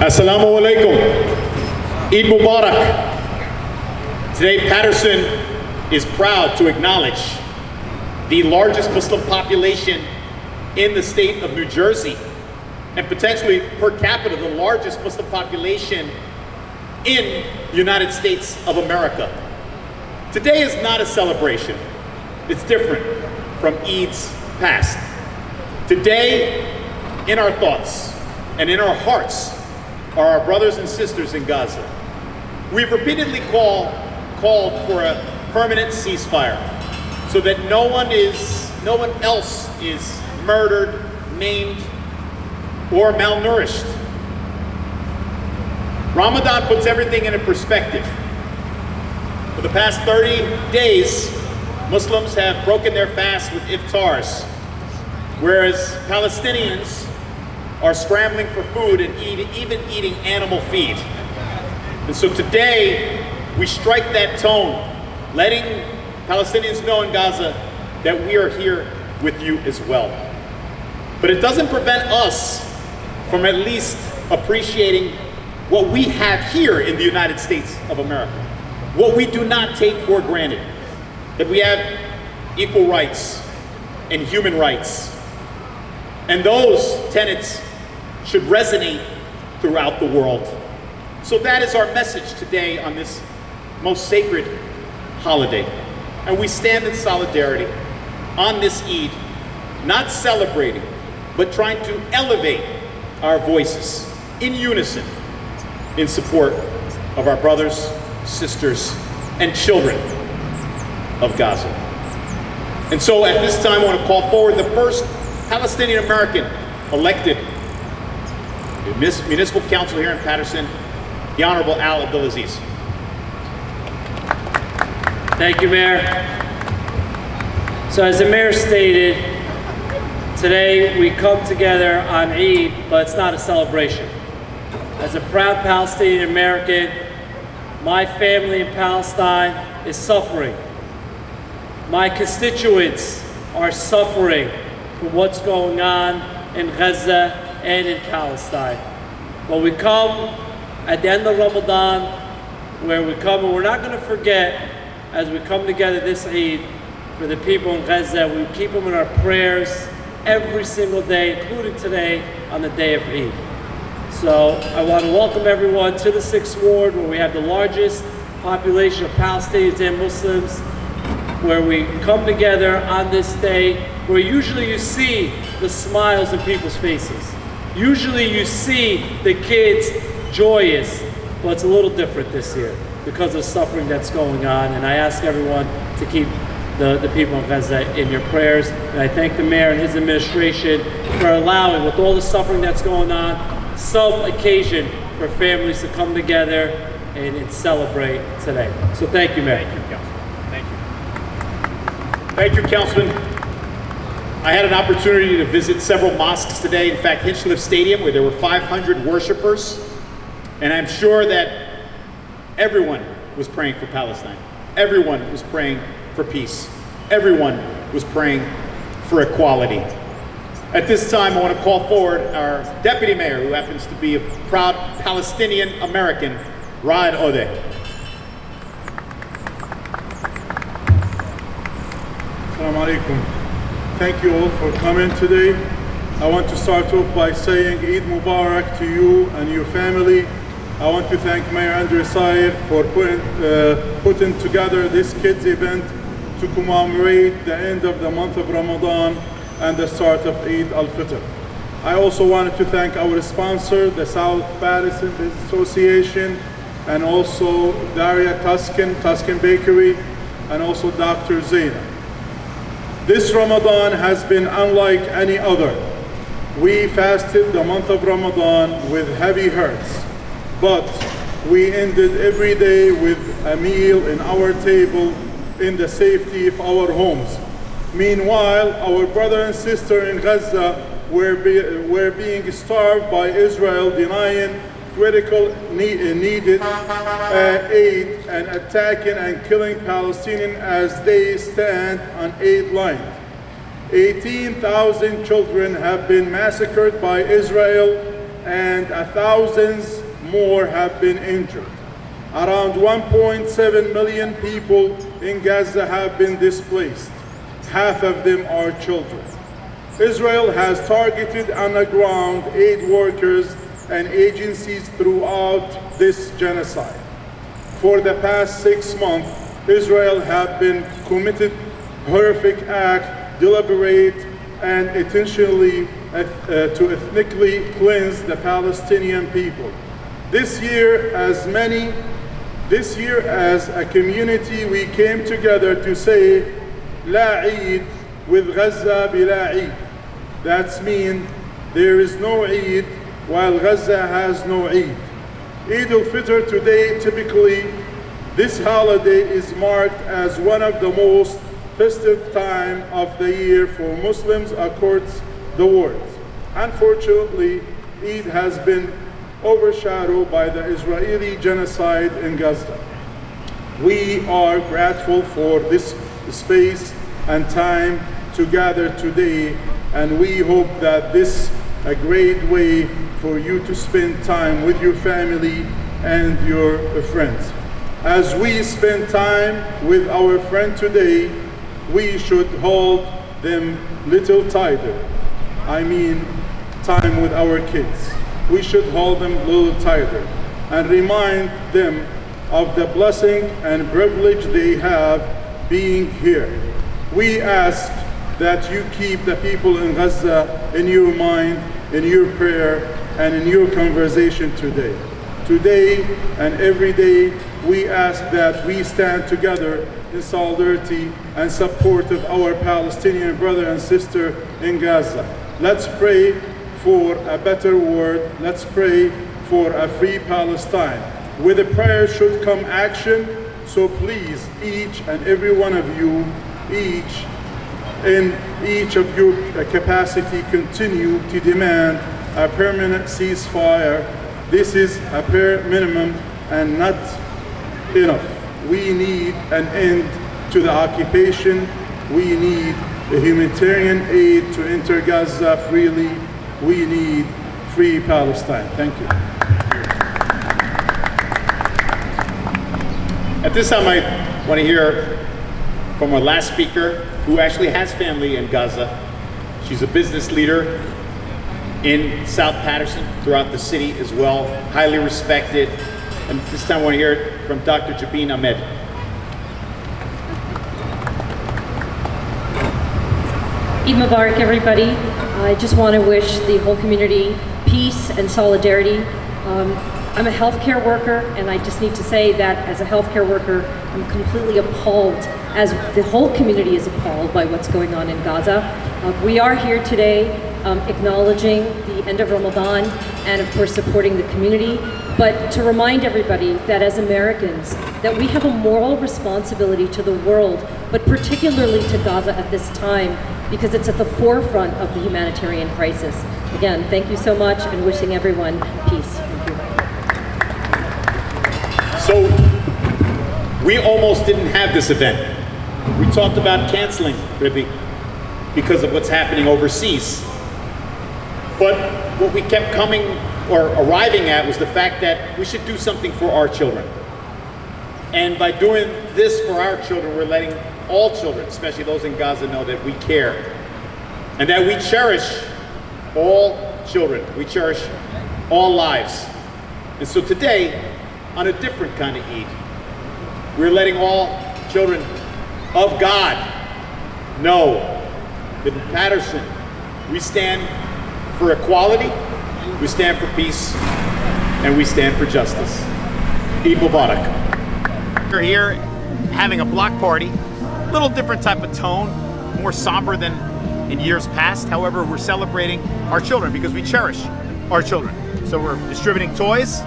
Assalamu alaikum. Eid Mubarak. Today, Paterson is proud to acknowledge the largest Muslim population in the state of New Jersey, and potentially per capita, the largest Muslim population in the United States of America. Today is not a celebration. It's different from Eids past. Today, in our thoughts and in our hearts, are our brothers and sisters in Gaza. We've repeatedly called for a permanent ceasefire so that no one else is murdered, maimed, or malnourished. Ramadan puts everything in a perspective. For the past 30 days, Muslims have broken their fast with iftars, whereas Palestinians are scrambling for food and even eating animal feed. And so today, we strike that tone, letting Palestinians know in Gaza that we are here with you as well. But it doesn't prevent us from at least appreciating what we have here in the United States of America, what we do not take for granted, that we have equal rights and human rights. And those tenets should resonate throughout the world. So that is our message today on this most sacred holiday. And we stand in solidarity on this Eid, not celebrating, but trying to elevate our voices in unison in support of our brothers, sisters, and children of Gaza. And so at this time, I want to call forward the first Palestinian American elected municipal council here in Paterson, the Honorable Al Abdulaziz. Thank you, Mayor. So as the Mayor stated, today we come together on Eid, but it's not a celebration. As a proud Palestinian American, my family in Palestine is suffering. My constituents are suffering from what's going on in Gaza and in Palestine. But we come at the end of Ramadan, where we come, and we're not going to forget, as we come together this Eid, for the people in Gaza. We keep them in our prayers every single day, including today on the day of Eid. So I want to welcome everyone to the 6th Ward, where we have the largest population of Palestinians and Muslims, where we come together on this day, where usually you see the smiles in people's faces. Usually you see the kids joyous, but it's a little different this year because of the suffering that's going on. And I ask everyone to keep the people of Gaza in your prayers. And I thank the Mayor and his administration for allowing, with all the suffering that's going on, some occasion for families to come together and celebrate today. So thank you, Mayor. Thank you, Councilman. Thank you, Councilman. I had an opportunity to visit several mosques today. In fact, Hinchliffe Stadium, where there were 500 worshipers. And I'm sure that everyone was praying for Palestine. Everyone was praying for peace. Everyone was praying for equality. At this time, I want to call forward our Deputy Mayor, who happens to be a proud Palestinian American, Raed Odeh. Assalamu alaikum. Thank you all for coming today. I want to start off by saying Eid Mubarak to you and your family. I want to thank Mayor Andre Sayegh for putting together this kids event to commemorate the end of the month of Ramadan and the start of Eid al-Fitr. I also wanted to thank our sponsor, the South Paterson Business Association, and also Daria Tuscan Bakery, and also Dr. Zaina. This Ramadan has been unlike any other. We fasted the month of Ramadan with heavy hearts, but we ended every day with a meal in our table in the safety of our homes. Meanwhile, our brother and sister in Gaza were being starved by Israel, denying critical needed aid and attacking and killing Palestinians as they stand on aid line. 18,000 children have been massacred by Israel and thousands more have been injured. Around 1.7 million people in Gaza have been displaced. Half of them are children. Israel has targeted underground aid workers and agencies throughout this genocide. For the past 6 months, Israel has been committed horrific act, deliberate and intentionally to ethnically cleanse the Palestinian people. This year, as a community, we came together to say, La Eid with Gaza bila Eid. That means there is no Eid while Gaza has no Eid. Eid al-Fitr today, typically, this holiday is marked as one of the most festive time of the year for Muslims across the world. Unfortunately, Eid has been overshadowed by the Israeli genocide in Gaza. We are grateful for this space and time to gather today, and we hope that this is a great way for you to spend time with your family and your friends. As we spend time with our friend today, we should hold them little tighter. I mean, time with our kids. We should hold them a little tighter and remind them of the blessing and privilege they have being here. We ask that you keep the people in Gaza in your mind, in your prayer, and in your conversation today. Today and every day, we ask that we stand together in solidarity and support of our Palestinian brother and sister in Gaza. Let's pray for a better world. Let's pray for a free Palestine. With a prayer should come action, so please, each and every one of you, in each of your capacity, continue to demand a permanent ceasefire. This is a bare minimum and not enough. We need an end to the occupation. We need a humanitarian aid to enter Gaza freely. We need free Palestine. Thank you. At this time, I want to hear from our last speaker, who actually has family in Gaza. She's a business leader in South Paterson, throughout the city as well, highly respected. And this time I want to hear it from Dr. Jabin Ahmed. Eid Mubarak, everybody. I just want to wish the whole community peace and solidarity. I'm a healthcare worker, and I just need to say that as a healthcare worker, I'm completely appalled, as the whole community is appalled by what's going on in Gaza. We are here today acknowledging the end of Ramadan and, of course, supporting the community, but to remind everybody that as Americans, that we have a moral responsibility to the world, but particularly to Gaza at this time, because it's at the forefront of the humanitarian crisis. Again, thank you so much, and wishing everyone peace. Thank you. So, we almost didn't have this event. We talked about canceling, Ribi, because of what's happening overseas. But what we kept coming or arriving at was the fact that we should do something for our children. And by doing this for our children, we're letting all children, especially those in Gaza, know that we care. And that we cherish all children. We cherish all lives. And so today, on a different kind of Eid, we're letting all children of God know that in Paterson, we stand for equality, we stand for peace, and we stand for justice. Eid Mubarak. We're here having a block party, a little different type of tone, more somber than in years past. However, we're celebrating our children because we cherish our children. So we're distributing toys,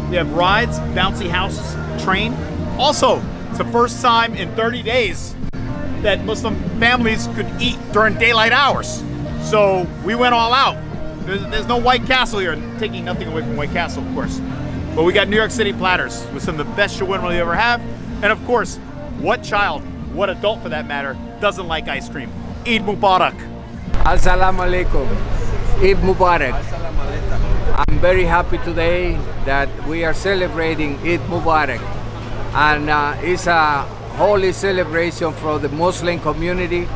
we have rides, bouncy houses, train. Also, it's the first time in 30 days that Muslim families could eat during daylight hours. So we went all out. There's no White Castle here, taking nothing away from White Castle, of course. But we got New York City platters with some of the best shawarma you ever have. And of course, what child, what adult for that matter, doesn't like ice cream? Eid Mubarak. Assalamu alaikum. Eid Mubarak. I'm very happy today that we are celebrating Eid Mubarak, and it's a holy celebration for the Muslim community,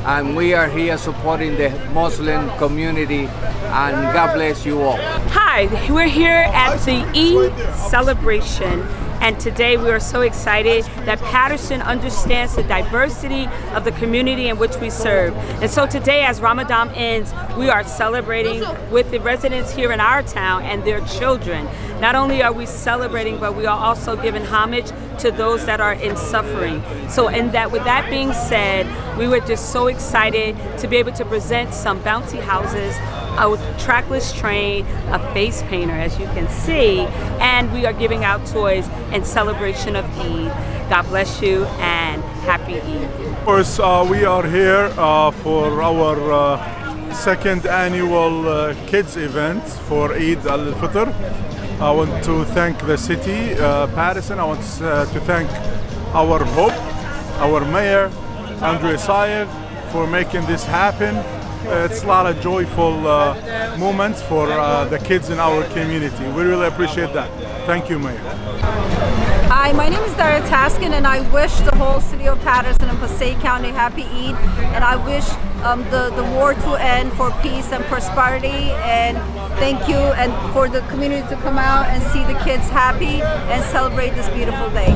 and we are here supporting the Muslim community, and God bless you all. Hi, we're here at the Eid celebration. And today we are so excited that Paterson understands the diversity of the community in which we serve. And so today, as Ramadan ends, we are celebrating with the residents here in our town and their children. Not only are we celebrating, but we are also giving homage to those that are in suffering. So with that being said, we were just so excited to be able to present some bouncy houses, a trackless train, a face painter, as you can see, and we are giving out toys in celebration of Eid. God bless you and happy Eid. Of course, we are here for our second annual kids event for Eid al-Fitr. I want to thank the city, Paterson. I want to thank our Hope, our mayor, Andre Sayegh, for making this happen. It's a lot of joyful moments for the kids in our community. We really appreciate that. Thank you, Mayor. Hi, my name is Taskin, and I wish the whole City of Paterson and Passaic County happy Eid, and I wish the war to end for peace and prosperity, and thank you, and for the community to come out and see the kids happy and celebrate this beautiful day.